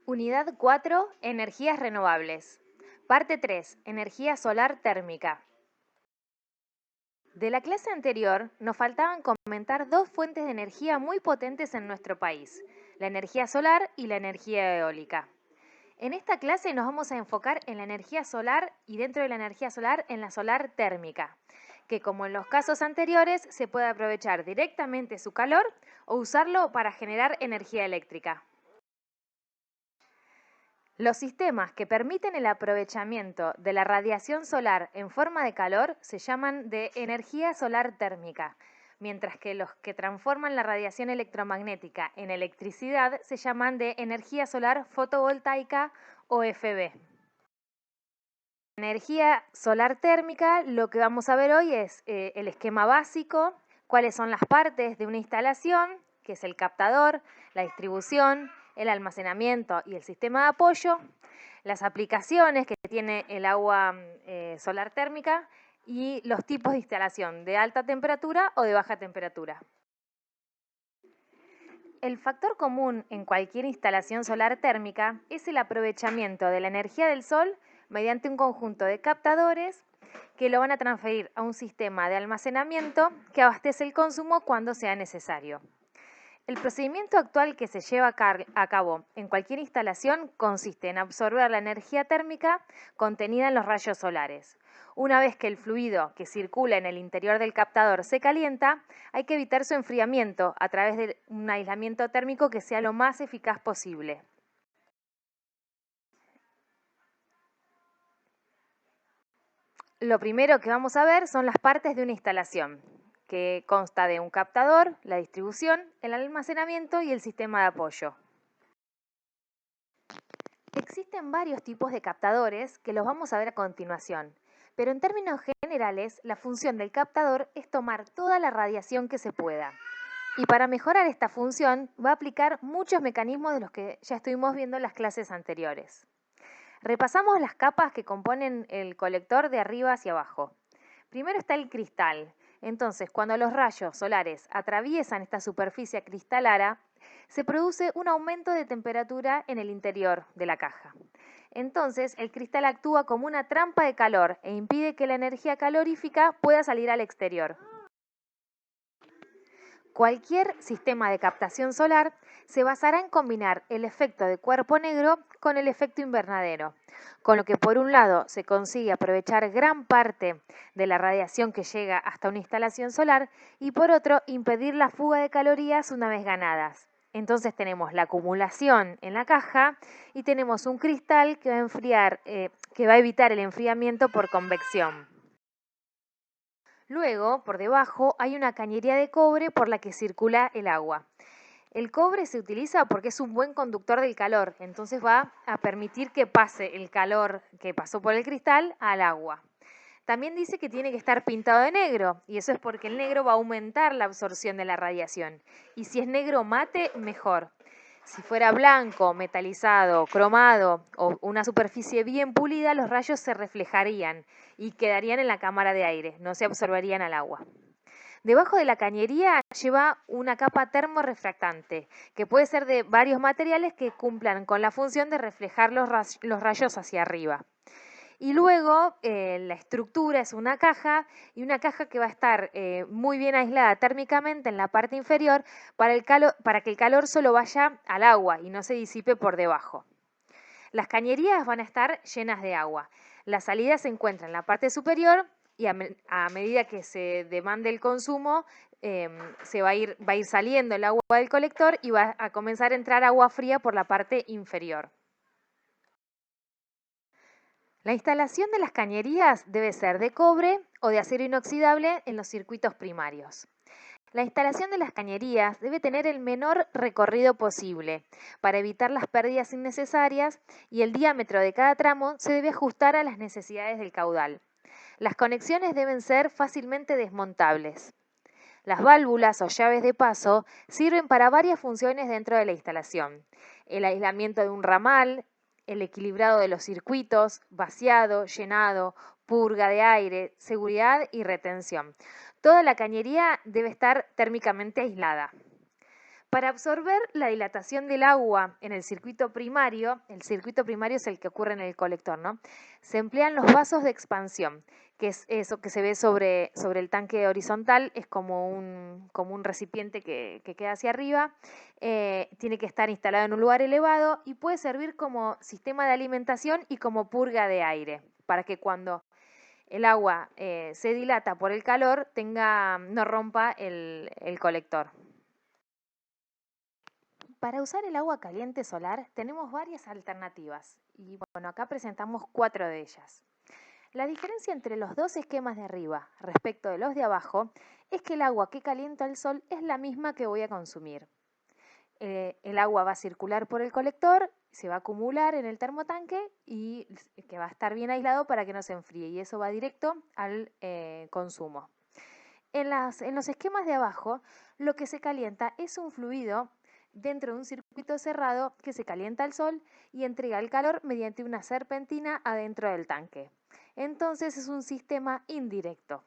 Unidad 4, energías renovables. Parte 3, energía solar térmica. De la clase anterior, nos faltaban comentar dos fuentes de energía muy potentes en nuestro país, la energía solar y la energía eólica. En esta clase nos vamos a enfocar en la energía solar y dentro de la energía solar en la solar térmica, que como en los casos anteriores se puede aprovechar directamente su calor o usarlo para generar energía eléctrica. Los sistemas que permiten el aprovechamiento de la radiación solar en forma de calor se llaman de energía solar térmica, mientras que los que transforman la radiación electromagnética en electricidad se llaman de energía solar fotovoltaica o FB. Energía solar térmica, lo que vamos a ver hoy es el esquema básico, cuáles son las partes de una instalación, que es el captador, la distribución, el almacenamiento y el sistema de apoyo, las aplicaciones que tiene el agua solar térmica y los tipos de instalación de alta temperatura o de baja temperatura. El factor común en cualquier instalación solar térmica es el aprovechamiento de la energía del sol mediante un conjunto de captadores que lo van a transferir a un sistema de almacenamiento que abastece el consumo cuando sea necesario. El procedimiento actual que se lleva a cabo en cualquier instalación consiste en absorber la energía térmica contenida en los rayos solares. Una vez que el fluido que circula en el interior del captador se calienta, hay que evitar su enfriamiento a través de un aislamiento térmico que sea lo más eficaz posible. Lo primero que vamos a ver son las partes de una instalación, que consta de un captador, la distribución, el almacenamiento y el sistema de apoyo. Existen varios tipos de captadores que los vamos a ver a continuación, pero en términos generales, la función del captador es tomar toda la radiación que se pueda. Y para mejorar esta función va a aplicar muchos mecanismos de los que ya estuvimos viendo en las clases anteriores. Repasamos las capas que componen el colector de arriba hacia abajo. Primero está el cristal. Entonces, cuando los rayos solares atraviesan esta superficie cristalara, se produce un aumento de temperatura en el interior de la caja. Entonces, el cristal actúa como una trampa de calor e impide que la energía calorífica pueda salir al exterior. Cualquier sistema de captación solar se basará en combinar el efecto de cuerpo negro con el efecto invernadero, con lo que por un lado se consigue aprovechar gran parte de la radiación que llega hasta una instalación solar y por otro impedir la fuga de calorías una vez ganadas. Entonces tenemos la acumulación en la caja y tenemos un cristal que va a evitar el enfriamiento por convección. Luego, por debajo, hay una cañería de cobre por la que circula el agua. El cobre se utiliza porque es un buen conductor del calor, entonces va a permitir que pase el calor que pasó por el cristal al agua. También dice que tiene que estar pintado de negro, y eso es porque el negro va a aumentar la absorción de la radiación. Y si es negro mate, mejor. Si fuera blanco, metalizado, cromado o una superficie bien pulida, los rayos se reflejarían y quedarían en la cámara de aire, no se absorberían al agua. Debajo de la cañería lleva una capa termorrefractante, que puede ser de varios materiales que cumplan con la función de reflejar los rayos hacia arriba. Y luego la estructura es una caja y una caja que va a estar muy bien aislada térmicamente en la parte inferior para que el calor solo vaya al agua y no se disipe por debajo. Las cañerías van a estar llenas de agua. La salida se encuentra en la parte superior y a medida que se demande el consumo, va a ir saliendo el agua del colector y va a comenzar a entrar agua fría por la parte inferior. La instalación de las cañerías debe ser de cobre o de acero inoxidable en los circuitos primarios. La instalación de las cañerías debe tener el menor recorrido posible para evitar las pérdidas innecesarias y el diámetro de cada tramo se debe ajustar a las necesidades del caudal. Las conexiones deben ser fácilmente desmontables. Las válvulas o llaves de paso sirven para varias funciones dentro de la instalación. El aislamiento de un ramal, el equilibrado de los circuitos, vaciado, llenado, purga de aire, seguridad y retención. Toda la cañería debe estar térmicamente aislada. Para absorber la dilatación del agua en el circuito primario es el que ocurre en el colector, ¿no? Se emplean los vasos de expansión, que es eso que se ve sobre el tanque horizontal, es como un recipiente que queda hacia arriba, tiene que estar instalado en un lugar elevado y puede servir como sistema de alimentación y como purga de aire, para que cuando el agua se dilata por el calor no rompa el colector. Para usar el agua caliente solar tenemos varias alternativas y bueno, acá presentamos 4 de ellas. La diferencia entre los dos esquemas de arriba respecto de los de abajo es que el agua que calienta el sol es la misma que voy a consumir. El agua va a circular por el colector, se va a acumular en el termotanque y que va a estar bien aislado para que no se enfríe y eso va directo al consumo. En los esquemas de abajo, lo que se calienta es un fluido dentro de un circuito cerrado que se calienta al sol y entrega el calor mediante una serpentina adentro del tanque. Entonces es un sistema indirecto.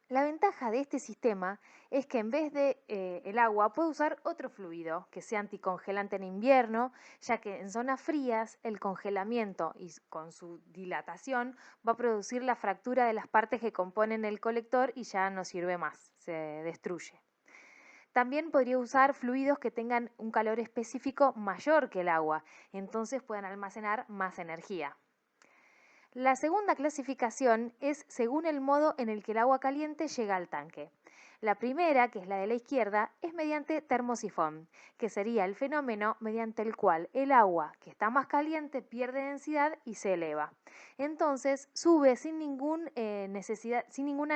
La ventaja de este sistema es que en vez de el agua puedo usar otro fluido que sea anticongelante en invierno, ya que en zonas frías el congelamiento y con su dilatación va a producir la fractura de las partes que componen el colector y ya no sirve más, se destruye. También podría usar fluidos que tengan un calor específico mayor que el agua, entonces puedan almacenar más energía. La segunda clasificación es según el modo en el que el agua caliente llega al tanque. La primera, que es la de la izquierda, es mediante termosifón, que sería el fenómeno mediante el cual el agua que está más caliente pierde densidad y se eleva. Entonces sube sin ninguna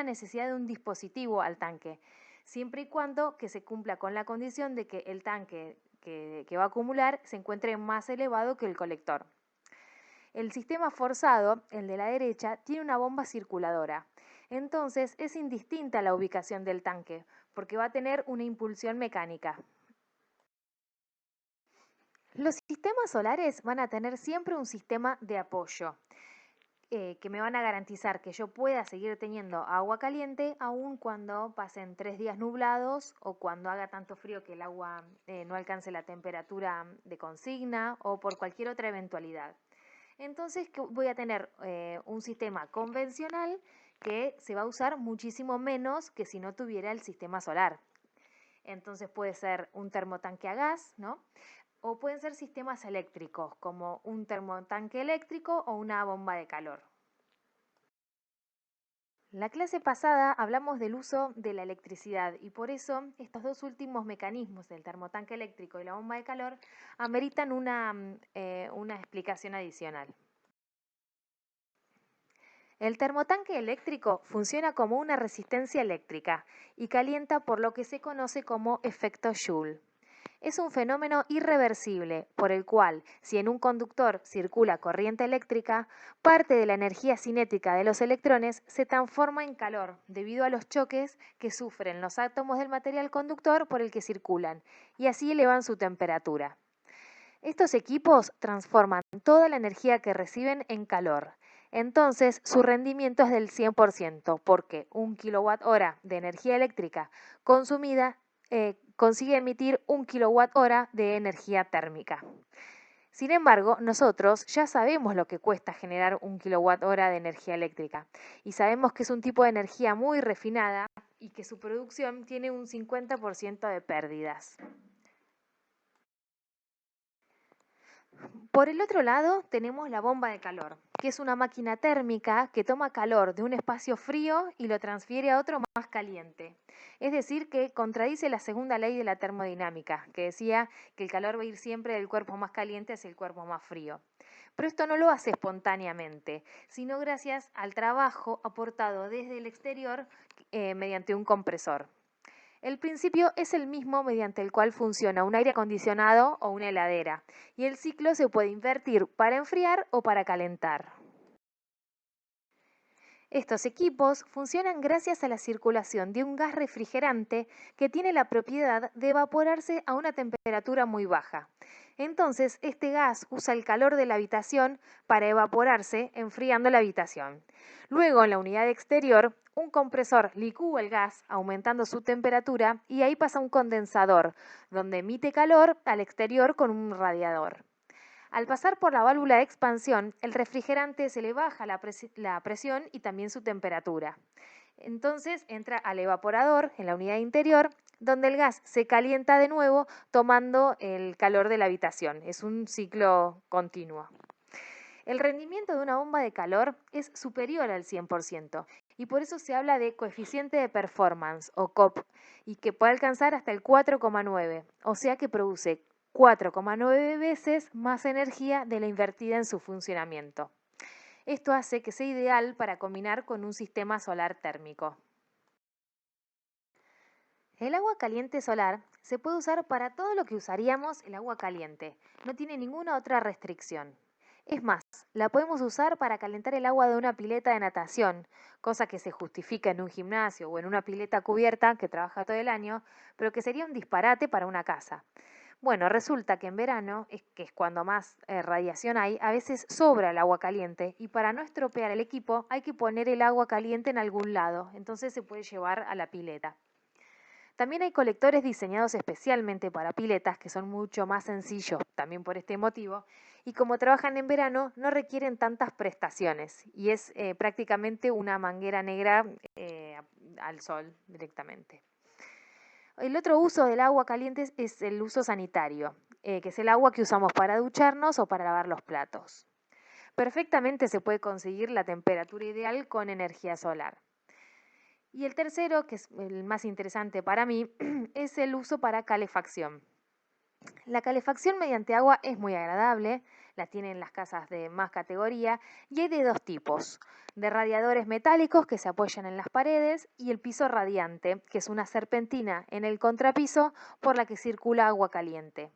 necesidad de un dispositivo al tanque, siempre y cuando que se cumpla con la condición de que el tanque que va a acumular se encuentre más elevado que el colector. El sistema forzado, el de la derecha, tiene una bomba circuladora. Entonces es indistinta la ubicación del tanque, porque va a tener una impulsión mecánica. Los sistemas solares van a tener siempre un sistema de apoyo, que me van a garantizar que yo pueda seguir teniendo agua caliente aun cuando pasen 3 días nublados o cuando haga tanto frío que el agua no alcance la temperatura de consigna o por cualquier otra eventualidad. Entonces voy a tener un sistema convencional que se va a usar muchísimo menos que si no tuviera el sistema solar. Entonces puede ser un termotanque a gas, ¿no? O pueden ser sistemas eléctricos, como un termotanque eléctrico o una bomba de calor. La clase pasada hablamos del uso de la electricidad y por eso estos dos últimos mecanismos, el termotanque eléctrico y la bomba de calor, ameritan una explicación adicional. El termotanque eléctrico funciona como una resistencia eléctrica y calienta por lo que se conoce como efecto Joule. Es un fenómeno irreversible por el cual, si en un conductor circula corriente eléctrica, parte de la energía cinética de los electrones se transforma en calor debido a los choques que sufren los átomos del material conductor por el que circulan y así elevan su temperatura. Estos equipos transforman toda la energía que reciben en calor. Entonces, su rendimiento es del 100%, porque 1 kWh de energía eléctrica consumida consigue emitir 1 kWh de energía térmica. Sin embargo, nosotros ya sabemos lo que cuesta generar 1 kWh de energía eléctrica y sabemos que es un tipo de energía muy refinada y que su producción tiene un 50% de pérdidas. Por el otro lado tenemos la bomba de calor, que es una máquina térmica que toma calor de un espacio frío y lo transfiere a otro más caliente. Es decir, que contradice la segunda ley de la termodinámica, que decía que el calor va a ir siempre del cuerpo más caliente hacia el cuerpo más frío. Pero esto no lo hace espontáneamente, sino gracias al trabajo aportado desde el exterior mediante un compresor. El principio es el mismo mediante el cual funciona un aire acondicionado o una heladera, y el ciclo se puede invertir para enfriar o para calentar. Estos equipos funcionan gracias a la circulación de un gas refrigerante que tiene la propiedad de evaporarse a una temperatura muy baja. Entonces, este gas usa el calor de la habitación para evaporarse, enfriando la habitación. Luego, en la unidad exterior, un compresor licúa el gas aumentando su temperatura y ahí pasa un condensador donde emite calor al exterior con un radiador. Al pasar por la válvula de expansión, el refrigerante se le baja la presión y también su temperatura. Entonces entra al evaporador en la unidad interior, donde el gas se calienta de nuevo tomando el calor de la habitación. Es un ciclo continuo. El rendimiento de una bomba de calor es superior al 100% y por eso se habla de coeficiente de performance o COP y que puede alcanzar hasta el 4,9, o sea que produce 4,9 veces más energía de la invertida en su funcionamiento. Esto hace que sea ideal para combinar con un sistema solar térmico. El agua caliente solar se puede usar para todo lo que usaríamos el agua caliente. No tiene ninguna otra restricción. Es más, la podemos usar para calentar el agua de una pileta de natación, cosa que se justifica en un gimnasio o en una pileta cubierta que trabaja todo el año, pero que sería un disparate para una casa. Bueno, resulta que en verano, que es cuando más radiación hay, a veces sobra el agua caliente y para no estropear el equipo hay que poner el agua caliente en algún lado, entonces se puede llevar a la pileta. También hay colectores diseñados especialmente para piletas que son mucho más sencillos, también por este motivo, y como trabajan en verano no requieren tantas prestaciones y es prácticamente una manguera negra al sol directamente. El otro uso del agua caliente es el uso sanitario, que es el agua que usamos para ducharnos o para lavar los platos. Perfectamente se puede conseguir la temperatura ideal con energía solar. Y el tercero, que es el más interesante para mí, es el uso para calefacción. La calefacción mediante agua es muy agradable, la tienen las casas de más categoría y hay de dos tipos, de radiadores metálicos que se apoyan en las paredes y el piso radiante, que es una serpentina en el contrapiso por la que circula agua caliente.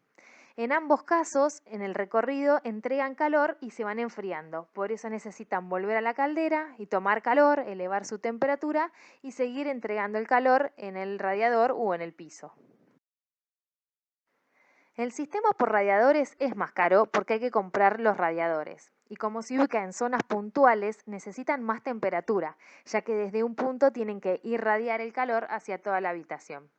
En ambos casos, en el recorrido entregan calor y se van enfriando, por eso necesitan volver a la caldera y tomar calor, elevar su temperatura y seguir entregando el calor en el radiador o en el piso. El sistema por radiadores es más caro porque hay que comprar los radiadores. Y como se ubica en zonas puntuales, necesitan más temperatura, ya que desde un punto tienen que irradiar el calor hacia toda la habitación.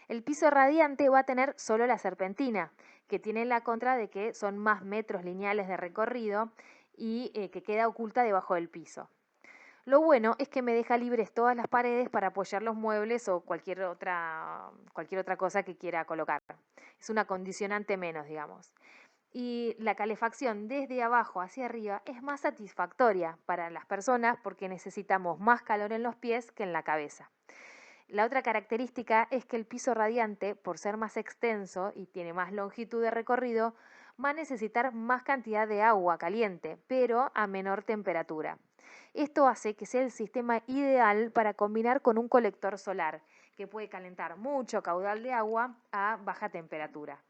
El piso radiante va a tener solo la serpentina, que tiene la contra de que son más metros lineales de recorrido y que queda oculta debajo del piso. Lo bueno es que me deja libres todas las paredes para apoyar los muebles o cualquier otra cosa que quiera colocar. Es una condicionante menos, digamos. Y la calefacción desde abajo hacia arriba es más satisfactoria para las personas porque necesitamos más calor en los pies que en la cabeza. La otra característica es que el piso radiante, por ser más extenso y tiene más longitud de recorrido, va a necesitar más cantidad de agua caliente, pero a menor temperatura. Esto hace que sea el sistema ideal para combinar con un colector solar, que puede calentar mucho caudal de agua a baja temperatura.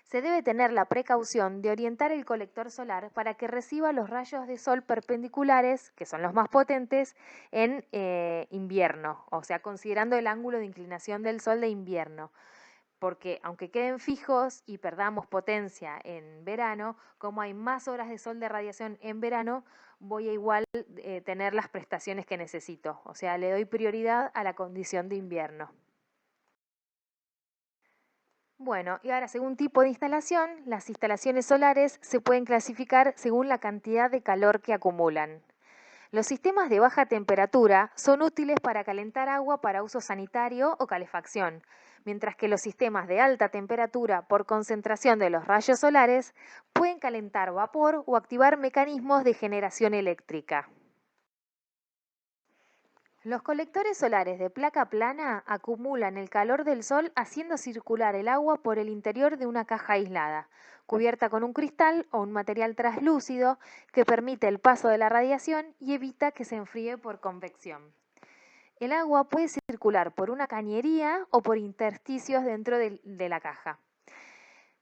Se debe tener la precaución de orientar el colector solar para que reciba los rayos de sol perpendiculares, que son los más potentes, en invierno, o sea, considerando el ángulo de inclinación del sol de invierno. Porque aunque queden fijos y perdamos potencia en verano, como hay más horas de sol de radiación en verano, voy a igual tener las prestaciones que necesito. O sea, le doy prioridad a la condición de invierno. Bueno, y ahora según tipo de instalación, las instalaciones solares se pueden clasificar según la cantidad de calor que acumulan. Los sistemas de baja temperatura son útiles para calentar agua para uso sanitario o calefacción, mientras que los sistemas de alta temperatura por concentración de los rayos solares pueden calentar vapor o activar mecanismos de generación eléctrica. Los colectores solares de placa plana acumulan el calor del sol haciendo circular el agua por el interior de una caja aislada, cubierta con un cristal o un material translúcido que permite el paso de la radiación y evita que se enfríe por convección. El agua puede circular por una cañería o por intersticios dentro de la caja.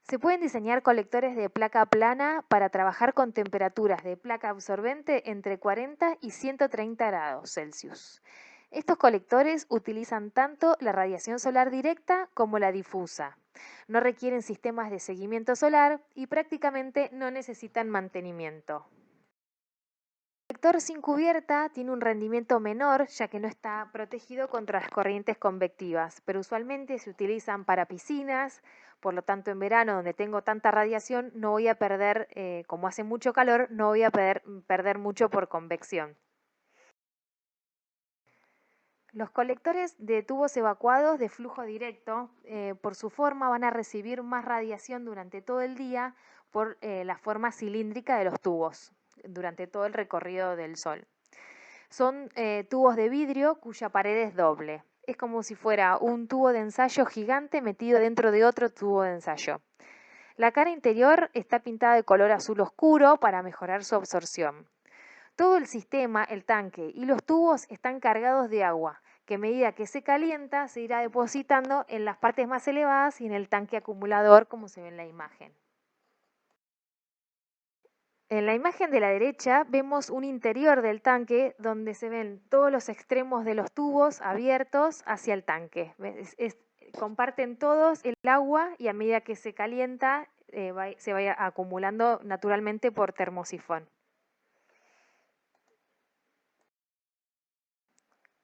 Se pueden diseñar colectores de placa plana para trabajar con temperaturas de placa absorbente entre 40 y 130 grados Celsius. Estos colectores utilizan tanto la radiación solar directa como la difusa. No requieren sistemas de seguimiento solar y prácticamente no necesitan mantenimiento. El colector sin cubierta tiene un rendimiento menor ya que no está protegido contra las corrientes convectivas, pero usualmente se utilizan para piscinas, por lo tanto en verano donde tengo tanta radiación no voy a perder, como hace mucho calor, no voy a perder mucho por convección. Los colectores de tubos evacuados de flujo directo, por su forma, van a recibir más radiación durante todo el día por la forma cilíndrica de los tubos durante todo el recorrido del Sol. Son tubos de vidrio cuya pared es doble. Es como si fuera un tubo de ensayo gigante metido dentro de otro tubo de ensayo. La cara interior está pintada de color azul oscuro para mejorar su absorción. Todo el sistema, el tanque y los tubos están cargados de agua, que a medida que se calienta se irá depositando en las partes más elevadas y en el tanque acumulador, como se ve en la imagen. En la imagen de la derecha vemos un interior del tanque donde se ven todos los extremos de los tubos abiertos hacia el tanque. Comparten todos el agua y a medida que se calienta se vaya acumulando naturalmente por termosifón.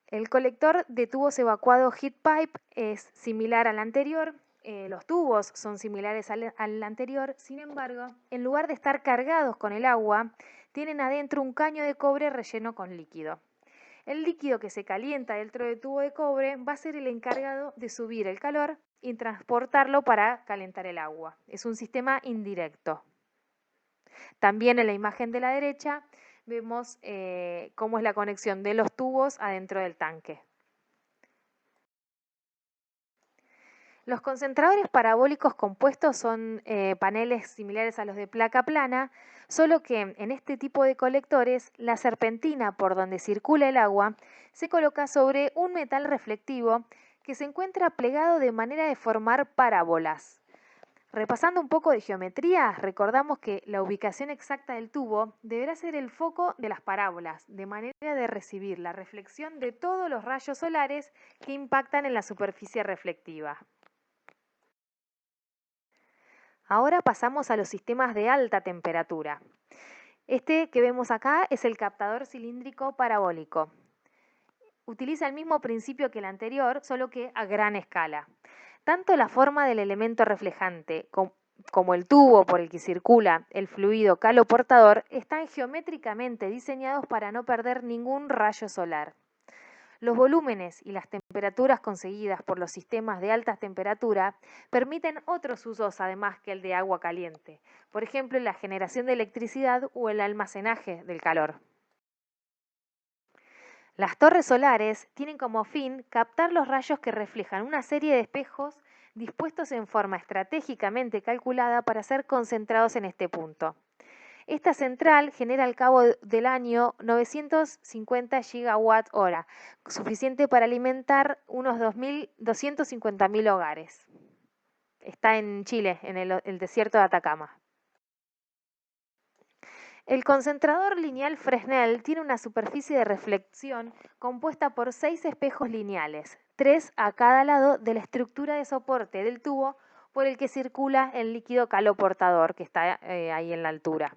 El colector de tubos evacuados heat pipe es similar al anterior. Los tubos son similares al anterior, sin embargo, en lugar de estar cargados con el agua, tienen adentro un caño de cobre relleno con líquido. El líquido que se calienta dentro del tubo de cobre va a ser el encargado de subir el calor y transportarlo para calentar el agua. Es un sistema indirecto. También en la imagen de la derecha vemos cómo es la conexión de los tubos adentro del tanque. Los concentradores parabólicos compuestos son paneles similares a los de placa plana, solo que en este tipo de colectores la serpentina por donde circula el agua se coloca sobre un metal reflectivo que se encuentra plegado de manera de formar parábolas. Repasando un poco de geometría, recordamos que la ubicación exacta del tubo deberá ser el foco de las parábolas, de manera de recibir la reflexión de todos los rayos solares que impactan en la superficie reflectiva. Ahora pasamos a los sistemas de alta temperatura. Este que vemos acá es el captador cilíndrico parabólico. Utiliza el mismo principio que el anterior, solo que a gran escala. Tanto la forma del elemento reflejante como el tubo por el que circula el fluido caloportador están geométricamente diseñados para no perder ningún rayo solar. Los volúmenes y las temperaturas conseguidas por los sistemas de alta temperatura permiten otros usos además que el de agua caliente, por ejemplo, la generación de electricidad o el almacenaje del calor. Las torres solares tienen como fin captar los rayos que reflejan una serie de espejos dispuestos en forma estratégicamente calculada para ser concentrados en este punto. Esta central genera al cabo del año 950 gigawatt hora, suficiente para alimentar unos 250.000 hogares. Está en Chile, en el desierto de Atacama. El concentrador lineal Fresnel tiene una superficie de reflexión compuesta por 6 espejos lineales, 3 a cada lado de la estructura de soporte del tubo por el que circula el líquido caloportador que está ahí en la altura.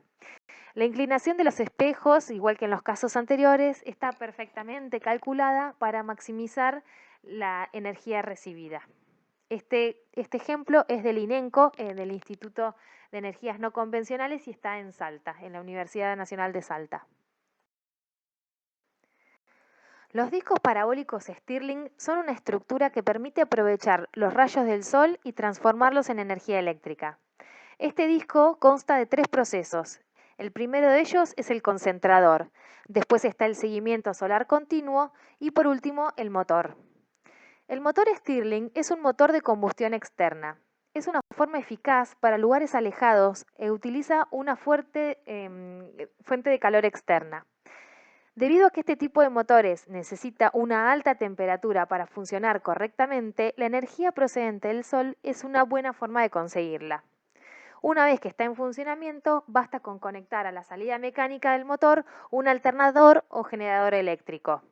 La inclinación de los espejos, igual que en los casos anteriores, está perfectamente calculada para maximizar la energía recibida. Este ejemplo es del INENCO, del Instituto de Energías No Convencionales, y está en Salta, en la Universidad Nacional de Salta. Los discos parabólicos Stirling son una estructura que permite aprovechar los rayos del sol y transformarlos en energía eléctrica. Este disco consta de 3 procesos. El primero de ellos es el concentrador, después está el seguimiento solar continuo y por último el motor. El motor Stirling es un motor de combustión externa. Es una forma eficaz para lugares alejados e utiliza una fuerte fuente de calor externa. Debido a que este tipo de motores necesita una alta temperatura para funcionar correctamente, la energía procedente del sol es una buena forma de conseguirla. Una vez que está en funcionamiento, basta con conectar a la salida mecánica del motor un alternador o generador eléctrico.